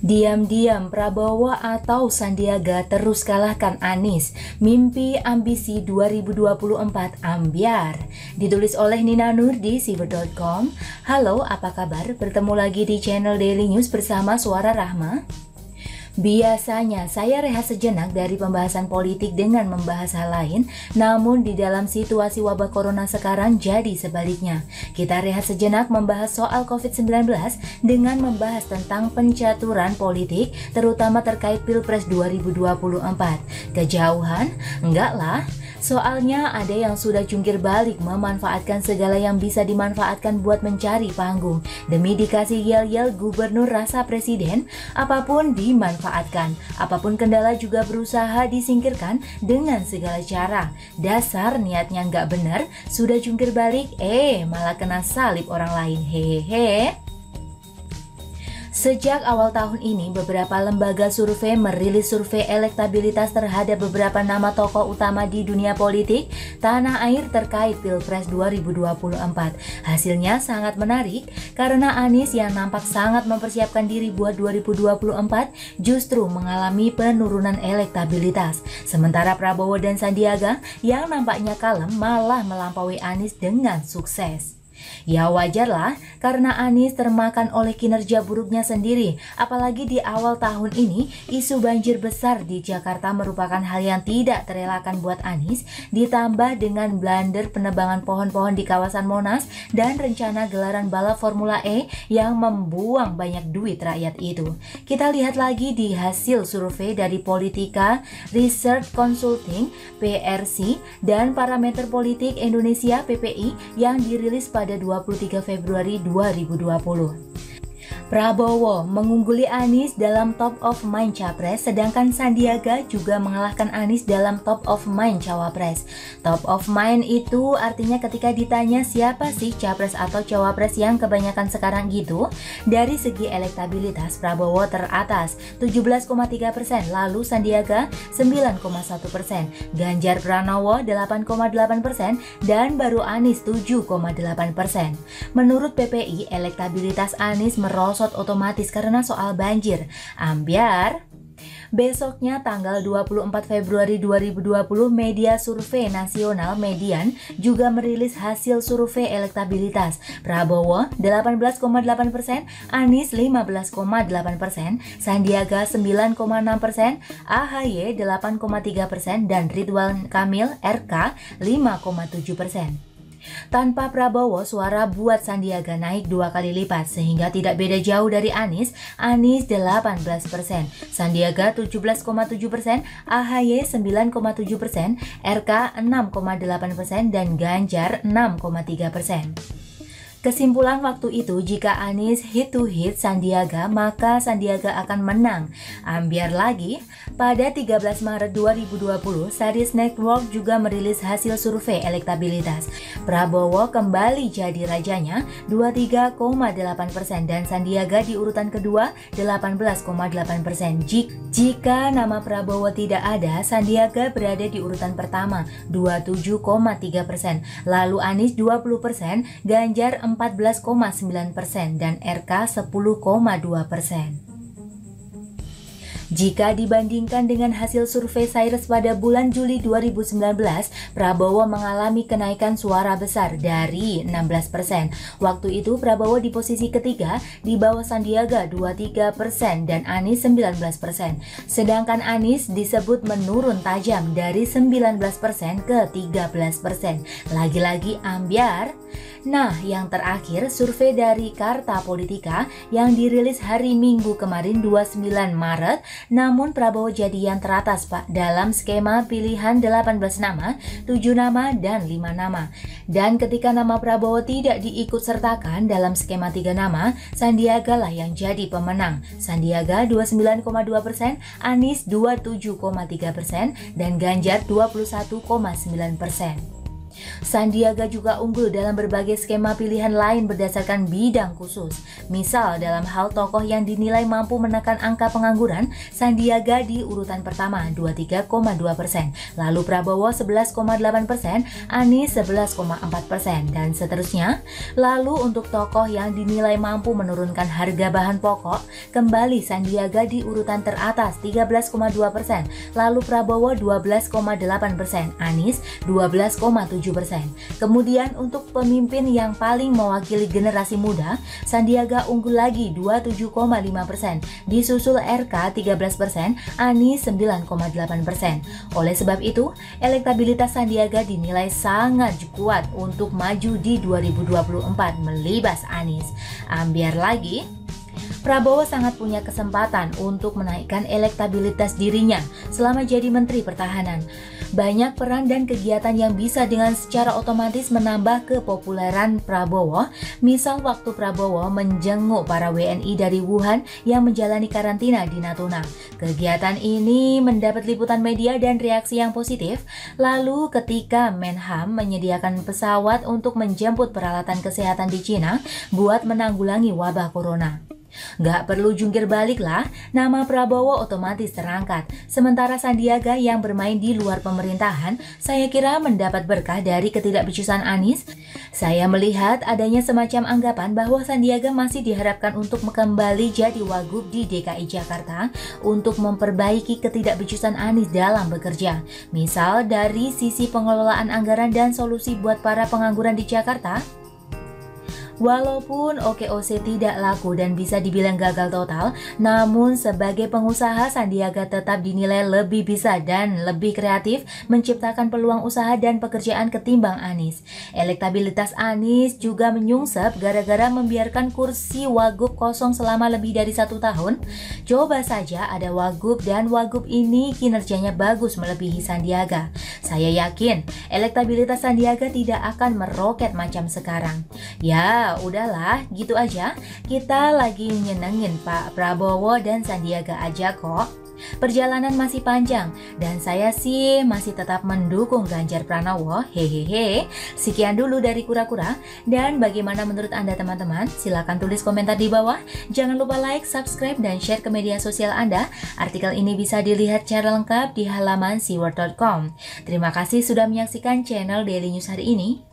Diam-diam Prabowo atau Sandiaga terus kalahkan Anies. Mimpi ambisi 2024 ambyar. Ditulis oleh Nina Nur di siber.com. Halo, apa kabar? Bertemu lagi di channel Daily News bersama Suara Rahma. Biasanya saya rehat sejenak dari pembahasan politik dengan membahas hal lain, namun di dalam situasi wabah corona sekarang jadi sebaliknya. Kita rehat sejenak membahas soal COVID-19 dengan membahas tentang pencaturan politik, terutama terkait Pilpres 2024. Kejauhan? Enggak lah. Soalnya ada yang sudah jungkir balik memanfaatkan segala yang bisa dimanfaatkan buat mencari panggung. Demi dikasih yel-yel gubernur rasa presiden, apapun dimanfaatkan. Apapun kendala juga berusaha disingkirkan dengan segala cara. Dasar niatnya nggak benar, sudah jungkir balik, malah kena salib orang lain, hehehe. Sejak awal tahun ini, beberapa lembaga survei merilis survei elektabilitas terhadap beberapa nama tokoh utama di dunia politik tanah air terkait Pilpres 2024. Hasilnya sangat menarik karena Anies yang nampak sangat mempersiapkan diri buat 2024 justru mengalami penurunan elektabilitas. Sementara Prabowo dan Sandiaga yang nampaknya kalem malah melampaui Anies dengan sukses. Ya wajarlah karena Anies termakan oleh kinerja buruknya sendiri. Apalagi di awal tahun ini isu banjir besar di Jakarta merupakan hal yang tidak terelakkan buat Anies. Ditambah dengan blunder penebangan pohon-pohon di kawasan Monas dan rencana gelaran balap Formula E yang membuang banyak duit rakyat itu. Kita lihat lagi di hasil survei dari Politika Research Consulting (PRC) dan Parameter Politik Indonesia (PPI) yang dirilis pada 23 Februari 2020. Prabowo mengungguli Anies dalam top of mind capres, sedangkan Sandiaga juga mengalahkan Anies dalam top of mind cawapres. Top of mind itu artinya ketika ditanya siapa sih capres atau cawapres yang kebanyakan sekarang gitu. Dari segi elektabilitas, Prabowo teratas 17,3%, lalu Sandiaga 9,1%, Ganjar Pranowo 8,8%, dan baru Anies 7,8%. Menurut PPI, elektabilitas Anies merosot otomatis karena soal banjir. Ambyar. Besoknya tanggal 24 Februari 2020, media survei nasional Median juga merilis hasil survei elektabilitas. Prabowo 18,8%, Anies 15,8%, Sandiaga 9,6%, AHY 8,3%, dan Ridwan Kamil RK 5,7%. Tanpa Prabowo, suara buat Sandiaga naik 2 kali lipat sehingga tidak beda jauh dari Anies. Anies 18%, Sandiaga 17,7%, AHY 9,7%, RK 6,8%, dan Ganjar 6,3%. Kesimpulan waktu itu, jika Anies hit to hit Sandiaga, maka Sandiaga akan menang. Ambyar lagi, pada 13 Maret 2020, Sadis Network juga merilis hasil survei elektabilitas. Prabowo kembali jadi rajanya 23,8% dan Sandiaga di urutan kedua 18,8%. Jika nama Prabowo tidak ada, Sandiaga berada di urutan pertama 27,3%, lalu Anies 20%, Ganjar 14,9%, dan RK 10,2%. Jika dibandingkan dengan hasil survei Cyrus pada bulan Juli 2019, Prabowo mengalami kenaikan suara besar dari 16%. Waktu itu Prabowo di posisi ketiga di bawah Sandiaga 23% dan Anies 19%. Sedangkan Anies disebut menurun tajam dari 19% ke 13%. Lagi-lagi ambyar. Nah, yang terakhir survei dari Carta Politika yang dirilis hari Minggu kemarin 29 Maret, namun Prabowo jadi yang teratas Pak dalam skema pilihan 18 nama, 7 nama, dan 5 nama. Dan ketika nama Prabowo tidak diikut sertakan dalam skema 3 nama, Sandiaga lah yang jadi pemenang. Sandiaga 29,2%, Anies 27,3%, dan Ganjar 21,9%. Sandiaga juga unggul dalam berbagai skema pilihan lain berdasarkan bidang khusus. Misal dalam hal tokoh yang dinilai mampu menekan angka pengangguran, Sandiaga di urutan pertama 23,2%, lalu Prabowo 11,8%, Anies 11,4%, dan seterusnya. Lalu untuk tokoh yang dinilai mampu menurunkan harga bahan pokok, kembali Sandiaga di urutan teratas 13,2%, lalu Prabowo 12,8%, Anies 12,7%. Kemudian untuk pemimpin yang paling mewakili generasi muda, Sandiaga unggul lagi 27,5%, disusul RK 13%, Anies 9,8%. Oleh sebab itu, elektabilitas Sandiaga dinilai sangat kuat untuk maju di 2024 melibas Anies. Ambiar lagi, Prabowo sangat punya kesempatan untuk menaikkan elektabilitas dirinya selama jadi Menteri Pertahanan. Banyak peran dan kegiatan yang bisa dengan secara otomatis menambah kepopuleran Prabowo. Misal waktu Prabowo menjenguk para WNI dari Wuhan yang menjalani karantina di Natuna. Kegiatan ini mendapat liputan media dan reaksi yang positif. Lalu ketika Menham menyediakan pesawat untuk menjemput peralatan kesehatan di Cina buat menanggulangi wabah corona. Gak perlu jungkir balik lah, nama Prabowo otomatis terangkat. Sementara Sandiaga yang bermain di luar pemerintahan, saya kira mendapat berkah dari ketidakbecjusan Anies. Saya melihat adanya semacam anggapan bahwa Sandiaga masih diharapkan untuk kembali jadi wagub di DKI Jakarta untuk memperbaiki ketidakbecjusan Anies dalam bekerja. Misal dari sisi pengelolaan anggaran dan solusi buat para pengangguran di Jakarta. Walaupun OKOC tidak laku dan bisa dibilang gagal total, namun sebagai pengusaha Sandiaga tetap dinilai lebih bisa dan lebih kreatif menciptakan peluang usaha dan pekerjaan ketimbang Anies. Elektabilitas Anies juga menyungsep gara-gara membiarkan kursi wagub kosong selama lebih dari 1 tahun. Coba saja ada wagub dan wagub ini kinerjanya bagus melebihi Sandiaga. Saya yakin elektabilitas Sandiaga tidak akan meroket macam sekarang. Ya, udahlah, gitu aja. Kita lagi nyenengin Pak Prabowo dan Sandiaga aja kok. Perjalanan masih panjang dan saya sih masih tetap mendukung Ganjar Pranowo. Hehehe. Sekian dulu dari Kura-Kura. Dan bagaimana menurut Anda teman-teman? Silahkan tulis komentar di bawah. Jangan lupa like, subscribe, dan share ke media sosial Anda. Artikel ini bisa dilihat secara lengkap di halaman siword.com. Terima kasih sudah menyaksikan channel Daily News hari ini.